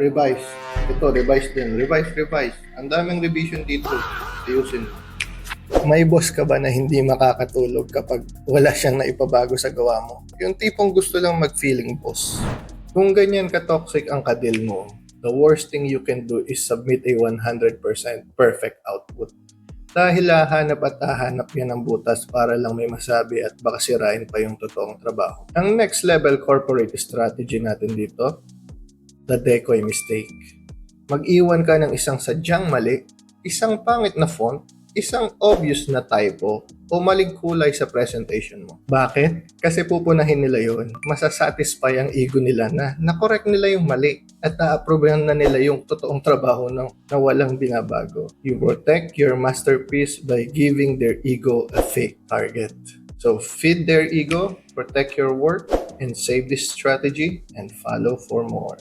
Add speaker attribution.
Speaker 1: Revise. Ito, revise din. Revise. Ang daming revision dito. Ayusin. May boss ka ba na hindi makakatulog kapag wala siyang naipabago sa gawa mo? Yung tipong gusto lang mag-feeling boss. Kung ganyan ka-toxic ang kadil mo, the worst thing you can do is submit a 100% perfect output. Dahil hahanap at hahanap yan ng butas para lang may masabi at baka sirain pa yung totoong trabaho. Ang next level corporate strategy natin dito, the decoy mistake. Mag-iwan ka ng isang sadyang mali, isang pangit na font, isang obvious na typo, o maling kulay sa presentation mo. Bakit? Kasi pupunahin nila yon. Masasatisfy ang ego nila na na-correct nila yung mali at na-approvehan na nila yung totoong trabaho na walang binabago. You protect your masterpiece by giving their ego a fake target. So feed their ego, protect your work, and save this strategy and follow for more.